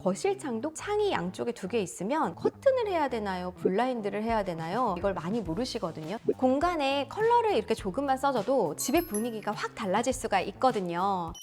거실창도 창이 양쪽에 2개 있으면 커튼을 해야 되나요? 블라인드를 해야 되나요? 이걸 많이 모르시거든요. 공간에 컬러를 이렇게 조금만 써줘도 집의 분위기가 확 달라질 수가 있거든요.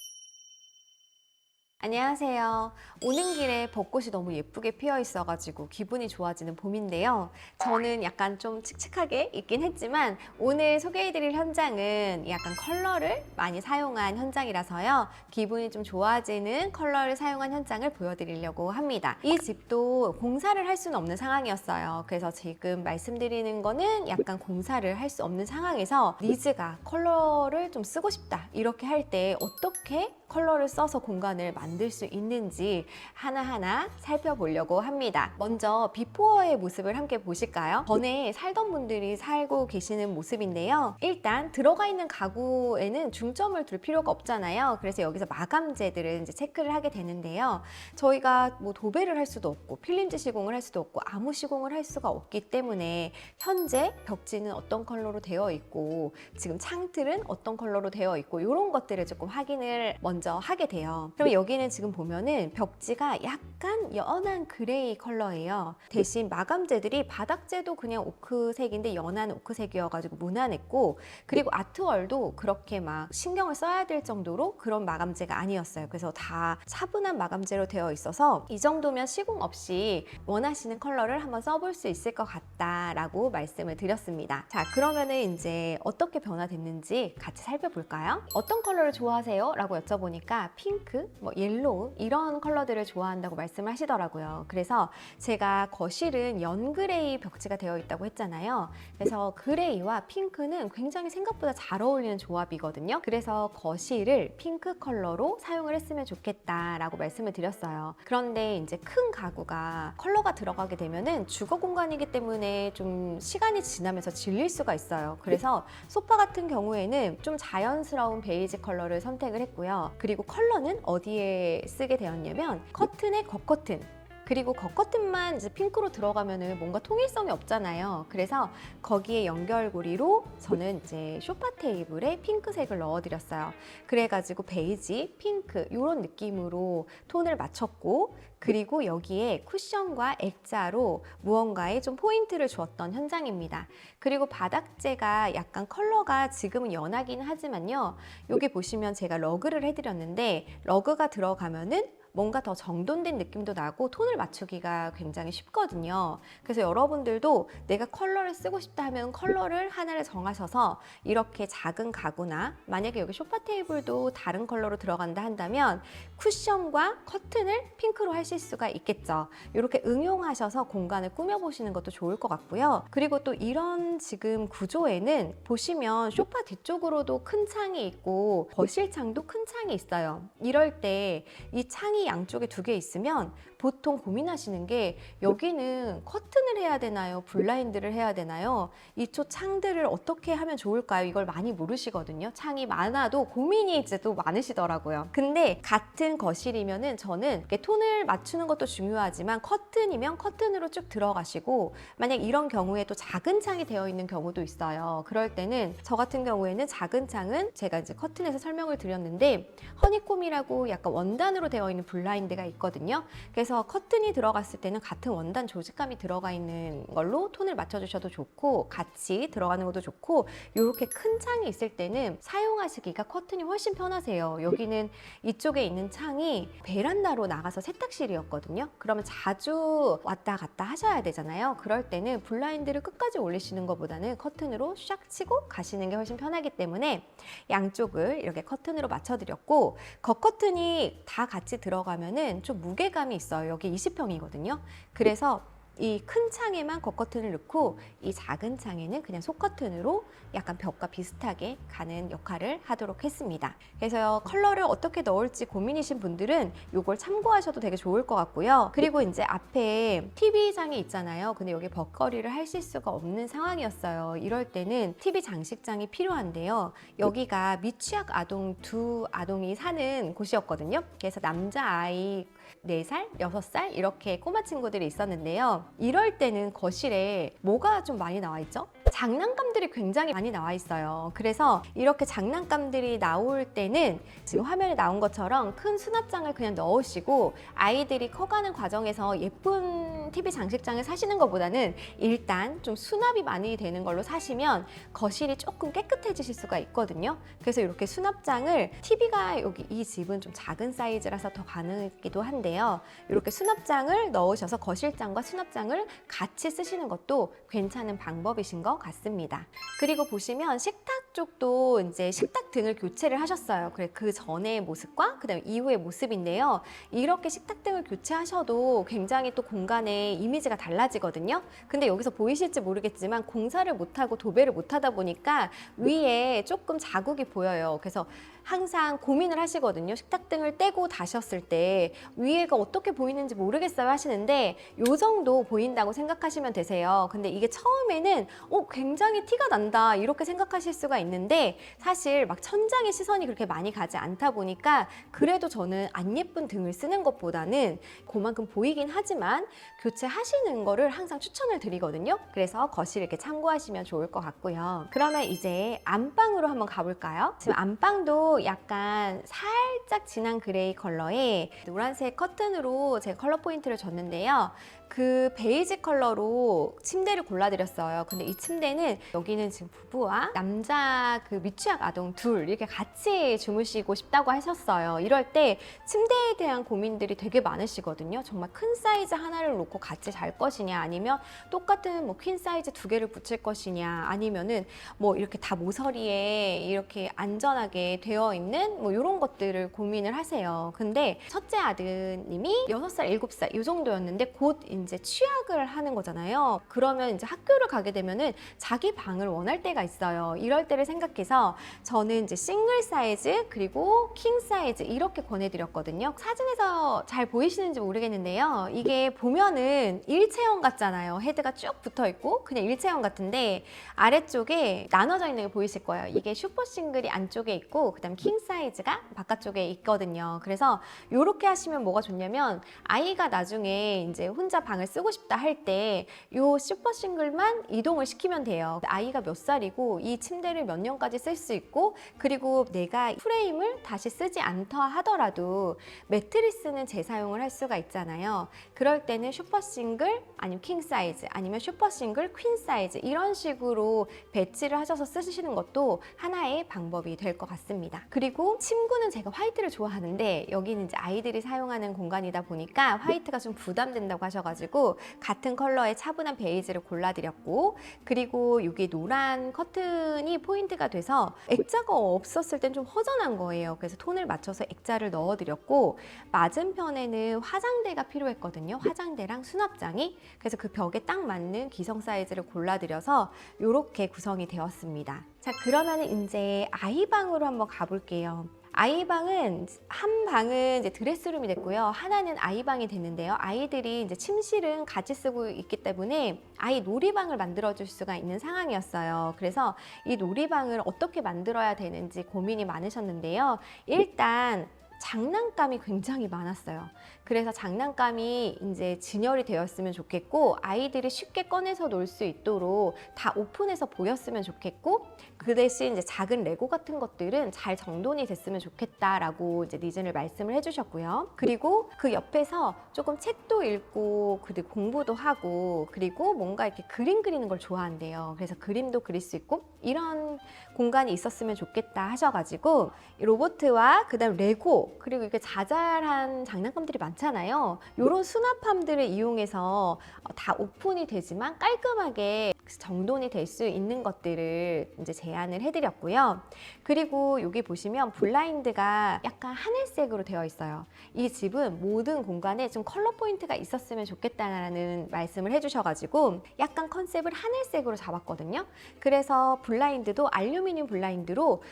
안녕하세요. 오는 길에 벚꽃이 너무 예쁘게 피어 있어가지고 기분이 좋아지는 봄인데요. 저는 약간 좀 칙칙하게 있긴 했지만 오늘 소개해드릴 현장은 약간 컬러를 많이 사용한 현장이라서요. 기분이 좀 좋아지는 컬러를 사용한 현장을 보여드리려고 합니다. 이 집도 공사를 할 수는 없는 상황이었어요. 그래서 지금 말씀드리는 거는 약간 공사를 할 수 없는 상황에서 니즈가 컬러를 좀 쓰고 싶다 이렇게 할 때 어떻게 컬러를 써서 공간을 만들 수 있는지 하나하나 살펴보려고 합니다. 먼저 비포어의 모습을 함께 보실까요? 전에 살던 분들이 살고 계시는 모습인데요. 일단 들어가 있는 가구에는 중점을 둘 필요가 없잖아요. 그래서 여기서 마감재들을 이제 체크를 하게 되는데요. 저희가 뭐 도배를 할 수도 없고 필름지 시공을 할 수도 없고 아무 시공을 할 수가 없기 때문에 현재 벽지는 어떤 컬러로 되어 있고 지금 창틀은 어떤 컬러로 되어 있고 이런 것들을 조금 확인을 먼저 하게 돼요. 그럼 여기는 지금 보면은 벽지가 약간 연한 그레이 컬러예요. 대신 마감재들이 바닥재도 그냥 오크색인데 연한 오크색이어가지고 무난했고, 그리고 아트월도 그렇게 막 신경을 써야 될 정도로 그런 마감재가 아니었어요. 그래서 다 차분한 마감재로 되어 있어서 이 정도면 시공 없이 원하시는 컬러를 한번 써볼 수 있을 것 같다라고 말씀을 드렸습니다. 자, 그러면은 이제 어떻게 변화됐는지 같이 살펴볼까요? 어떤 컬러를 좋아하세요? 라고 여쭤보니까 핑크, 뭐 옐로우 이런 컬러들을 좋아한다고 말씀을 하시더라고요. 그래서 제가 거실은 연그레이 벽지가 되어 있다고 했잖아요. 그래서 그레이와 핑크는 굉장히 생각보다 잘 어울리는 조합이거든요. 그래서 거실을 핑크 컬러로 사용을 했으면 좋겠다라고 말씀을 드렸어요. 그런데 이제 큰 가구가 컬러가 들어가게 되면은 주거 공간이기 때문에 좀 시간이 지나면서 질릴 수가 있어요. 그래서 소파 같은 경우에는 좀 자연스러운 베이지 컬러를 선택을 했고요. 그리고 컬러는 어디에 쓰게 되었냐면 커튼의 겉커튼, 그리고 겉커튼만 이제 핑크로 들어가면은 뭔가 통일성이 없잖아요. 그래서 거기에 연결고리로 저는 이제 소파 테이블에 핑크색을 넣어드렸어요. 그래가지고 베이지, 핑크 이런 느낌으로 톤을 맞췄고, 그리고 여기에 쿠션과 액자로 무언가에 좀 포인트를 주었던 현장입니다. 그리고 바닥재가 약간 컬러가 지금은 연하긴 하지만요. 여기 보시면 제가 러그를 해드렸는데 러그가 들어가면은 뭔가 더 정돈된 느낌도 나고 톤을 맞추기가 굉장히 쉽거든요. 그래서 여러분들도 내가 컬러를 쓰고 싶다 하면 컬러를 하나를 정하셔서 이렇게 작은 가구나 만약에 여기 소파 테이블도 다른 컬러로 들어간다 한다면 쿠션과 커튼을 핑크로 하실 수가 있겠죠. 이렇게 응용하셔서 공간을 꾸며보시는 것도 좋을 것 같고요. 그리고 또 이런 지금 구조에는 보시면 소파 뒤쪽으로도 큰 창이 있고 거실 창도 큰 창이 있어요. 이럴 때 이 창이 양쪽에 2개 있으면 보통 고민하시는 게 여기는 커튼을 해야 되나요? 블라인드를 해야 되나요? 이쪽 창들을 어떻게 하면 좋을까요? 이걸 많이 모르시거든요. 창이 많아도 고민이 이제 또 많으시더라고요. 근데 같은 거실이면은 저는 이렇게 톤을 맞추는 것도 중요하지만 커튼이면 커튼으로 쭉 들어가시고, 만약 이런 경우에 또 작은 창이 되어 있는 경우도 있어요. 그럴 때는 저 같은 경우에는 작은 창은 제가 이제 커튼에서 설명을 드렸는데 허니콤이라고 약간 원단으로 되어 있는 블라인드가 있거든요. 그래서 커튼이 들어갔을 때는 같은 원단 조직감이 들어가 있는 걸로 톤을 맞춰주셔도 좋고 같이 들어가는 것도 좋고, 이렇게 큰 창이 있을 때는 사용하시기가 커튼이 훨씬 편하세요. 여기는 이쪽에 있는 창이 베란다로 나가서 세탁실이었거든요. 그러면 자주 왔다 갔다 하셔야 되잖아요. 그럴 때는 블라인드를 끝까지 올리시는 것보다는 커튼으로 샥 치고 가시는 게 훨씬 편하기 때문에 양쪽을 이렇게 커튼으로 맞춰드렸고, 겉커튼이 다 같이 들어가면은 좀 무게감이 있어요. 여기 20평이거든요. 그래서 이 큰 창에만 겉커튼을 넣고 이 작은 창에는 그냥 속커튼으로 약간 벽과 비슷하게 가는 역할을 하도록 했습니다. 그래서 컬러를 어떻게 넣을지 고민이신 분들은 이걸 참고하셔도 되게 좋을 것 같고요. 그리고 이제 앞에 TV장이 있잖아요. 근데 여기 벽걸이를 하실 수가 없는 상황이었어요. 이럴 때는 TV 장식장이 필요한데요. 여기가 미취학 아동 2아동이 사는 곳이었거든요. 그래서 남자아이 4살, 6살 이렇게 꼬마 친구들이 있었는데요. 이럴 때는 거실에 뭐가 좀 많이 나와 있죠? 장난감들이 굉장히 많이 나와 있어요. 그래서 이렇게 장난감들이 나올 때는 지금 화면에 나온 것처럼 큰 수납장을 그냥 넣으시고 아이들이 커가는 과정에서 예쁜 TV 장식장을 사시는 것보다는 일단 좀 수납이 많이 되는 걸로 사시면 거실이 조금 깨끗해지실 수가 있거든요. 그래서 이렇게 수납장을 TV가 여기 이 집은 좀 작은 사이즈라서 더 가능하기도 한데요. 이렇게 수납장을 넣으셔서 거실장과 수납장을 같이 쓰시는 것도 괜찮은 방법이신 것 같습니다. 그리고 보시면 식탁 쪽도 이제 식탁 등을 교체를 하셨어요. 그래 그 전의 모습과 그다음 이후의 모습인데요. 이렇게 식탁 등을 교체하셔도 굉장히 또 공간의 이미지가 달라지거든요. 근데 여기서 보이실지 모르겠지만 공사를 못하고 도배를 못하다 보니까 위에 조금 자국이 보여요. 그래서 항상 고민을 하시거든요. 식탁 등을 떼고 다셨을 때 위에가 어떻게 보이는지 모르겠어요 하시는데 요 정도 보인다고 생각하시면 되세요. 근데 이게 처음에는 굉장히 티가 난다 이렇게 생각하실 수가 있는데 사실 막 천장에 시선이 그렇게 많이 가지 않다 보니까 그래도 저는 안 예쁜 등을 쓰는 것보다는 그만큼 보이긴 하지만 교체하시는 거를 항상 추천을 드리거든요. 그래서 거실 이렇게 참고하시면 좋을 것 같고요. 그러면 이제 안방으로 한번 가볼까요? 지금 안방도 약간 살짝 진한 그레이 컬러에 노란색 커튼으로 제가 컬러 포인트를 줬는데요. 그 베이지 컬러로 침대를 골라드렸어요. 근데 이 침대는 여기는 지금 부부와 남자 그 미취학 아동 둘 이렇게 같이 주무시고 싶다고 하셨어요. 이럴 때 침대에 대한 고민들이 되게 많으시거든요. 정말 큰 사이즈 하나를 놓고 같이 잘 것이냐 아니면 똑같은 뭐 퀸 사이즈 두 개를 붙일 것이냐 아니면은 뭐 이렇게 다 모서리에 이렇게 안전하게 되어 있는 뭐 이런 것들을 고민을 하세요. 근데 첫째 아드님이 6살, 7살 이 정도였는데 곧 이제 취학을 하는 거잖아요. 그러면 이제 학교를 가게 되면은 자기 방을 원할 때가 있어요. 이럴 때를 생각해서 저는 이제 싱글 사이즈 그리고 킹 사이즈 이렇게 권해드렸거든요. 사진에서 잘 보이시는지 모르겠는데요. 이게 보면은 일체형 같잖아요. 헤드가 쭉 붙어 있고 그냥 일체형 같은데 아래쪽에 나눠져 있는 게 보이실 거예요. 이게 슈퍼 싱글이 안쪽에 있고 그다음 킹 사이즈가 바깥쪽에 있거든요. 그래서 이렇게 하시면 뭐가 좋냐면 아이가 나중에 이제 혼자 방을 쓰고 싶다 할 때 이 슈퍼 싱글만 이동을 시키면 돼요. 아이가 몇 살이고 이 침대를 몇 년까지 쓸 수 있고 그리고 내가 프레임을 다시 쓰지 않다 하더라도 매트리스는 재사용을 할 수가 있잖아요. 그럴 때는 슈퍼 싱글 아니면 킹 사이즈 아니면 슈퍼 싱글 퀸 사이즈 이런 식으로 배치를 하셔서 쓰시는 것도 하나의 방법이 될 것 같습니다. 그리고 침구는 제가 화이트를 좋아하는데 여기는 이제 아이들이 사용하는 공간이다 보니까 화이트가 좀 부담된다고 하셔가지고 같은 컬러의 차분한 베이지를 골라드렸고 그리고 여기 노란 커튼이 포인트가 돼서 액자가 없었을 땐 좀 허전한 거예요. 그래서 톤을 맞춰서 액자를 넣어드렸고 맞은편에는 화장대가 필요했거든요. 화장대랑 수납장이 그래서 그 벽에 딱 맞는 기성 사이즈를 골라드려서 이렇게 구성이 되었습니다. 자 그러면 이제 아이방으로 한번 가볼게요. 아이방은 한 방은 이제 드레스룸이 됐고요. 하나는 아이방이 됐는데요. 아이들이 이제 침실은 같이 쓰고 있기 때문에 아이 놀이방을 만들어 줄 수가 있는 상황이었어요. 그래서 이 놀이방을 어떻게 만들어야 되는지 고민이 많으셨는데요. 일단 장난감이 굉장히 많았어요. 그래서 장난감이 이제 진열이 되었으면 좋겠고 아이들이 쉽게 꺼내서 놀 수 있도록 다 오픈해서 보였으면 좋겠고 그 대신 이제 작은 레고 같은 것들은 잘 정돈이 됐으면 좋겠다라고 이제 니즈를 말씀을 해주셨고요. 그리고 그 옆에서 조금 책도 읽고 그리고 공부도 하고 그리고 뭔가 이렇게 그림 그리는 걸 좋아한대요. 그래서 그림도 그릴 수 있고 이런 공간이 있었으면 좋겠다 하셔가지고 로보트와 그다음 레고 그리고 이렇게 자잘한 장난감들이 많잖아요. 이런 수납함들을 이용해서 다 오픈이 되지만 깔끔하게 정돈이 될 수 있는 것들을 이제 제안을 해드렸고요. 그리고 여기 보시면 블라인드가 약간 하늘색으로 되어 있어요. 이 집은 모든 공간에 좀 컬러 포인트가 있었으면 좋겠다라는 말씀을 해주셔가지고 약간 컨셉을 하늘색으로 잡았거든요. 그래서 블라인드도 알루미늄 블라인드로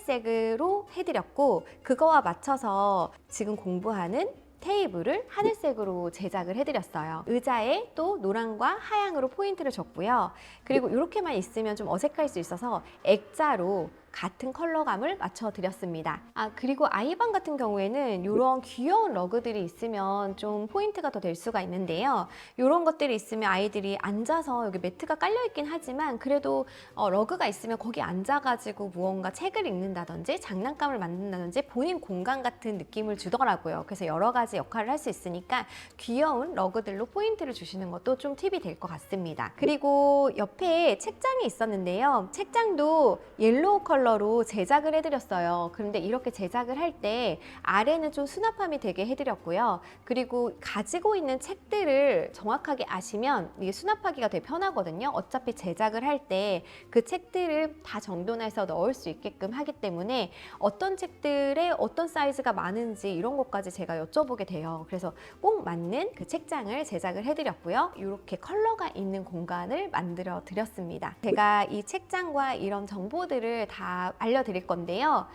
하늘색으로 해드렸고 그거와 맞춰서 지금 공부하는 테이블을 하늘색으로 제작을 해드렸어요. 의자에 또 노란과 하양으로 포인트를 줬고요. 그리고 이렇게만 있으면 좀 어색할 수 있어서 액자로 같은 컬러감을 맞춰드렸습니다. 그리고 아이방 같은 경우에는 이런 귀여운 러그들이 있으면 좀 포인트가 더 될 수가 있는데요. 이런 것들이 있으면 아이들이 앉아서 여기 매트가 깔려있긴 하지만 그래도 러그가 있으면 거기 앉아가지고 무언가 책을 읽는다든지 장난감을 만든다든지 본인 공간 같은 느낌을 주더라고요. 그래서 여러 가지 역할을 할 수 있으니까 귀여운 러그들로 포인트를 주시는 것도 좀 팁이 될 것 같습니다. 그리고 옆에 책장이 있었는데요. 책장도 옐로우 컬러로 제작을 해드렸어요. 그런데 이렇게 제작을 할 때 아래는 좀 수납함이 되게 해드렸고요. 그리고 가지고 있는 책들을 정확하게 아시면 이게 수납하기가 되게 편하거든요. 어차피 제작을 할 때 그 책들을 다 정돈해서 넣을 수 있게끔 하기 때문에 어떤 책들에 어떤 사이즈가 많은지 이런 것까지 제가 여쭤보게 돼요. 그래서 꼭 맞는 그 책장을 제작을 해드렸고요. 이렇게 컬러가 있는 공간을 만들어 드렸습니다. 제가 이 책장과 이런 정보들을 다 알려드릴 건데요.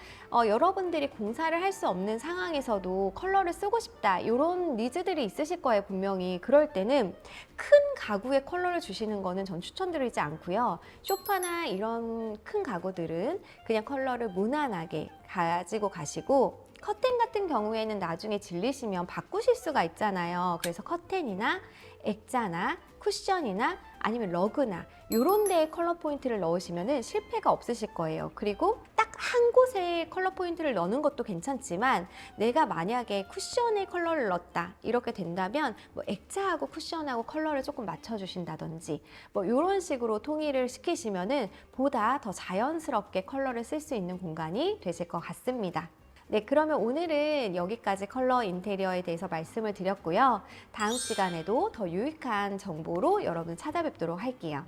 여러분들이 공사를 할 수 없는 상황에서도 컬러를 쓰고 싶다 이런 니즈들이 있으실 거예요. 분명히 그럴 때는 큰 가구에 컬러를 주시는 거는 전 추천드리지 않고요. 소파나 이런 큰 가구들은 그냥 컬러를 무난하게 가지고 가시고 커튼 같은 경우에는 나중에 질리시면 바꾸실 수가 있잖아요. 그래서 커튼이나 액자나 쿠션이나 아니면 러그나 이런 데에 컬러 포인트를 넣으시면 실패가 없으실 거예요. 그리고 딱 한 곳에 컬러 포인트를 넣는 것도 괜찮지만 내가 만약에 쿠션에 컬러를 넣었다 이렇게 된다면 뭐 액자하고 쿠션하고 컬러를 조금 맞춰주신다든지 뭐 이런 식으로 통일을 시키시면 보다 더 자연스럽게 컬러를 쓸 수 있는 공간이 되실 것 같습니다. 네, 그러면 오늘은 여기까지 컬러 인테리어에 대해서 말씀을 드렸고요. 다음 시간에도 더 유익한 정보로 여러분 찾아뵙도록 할게요.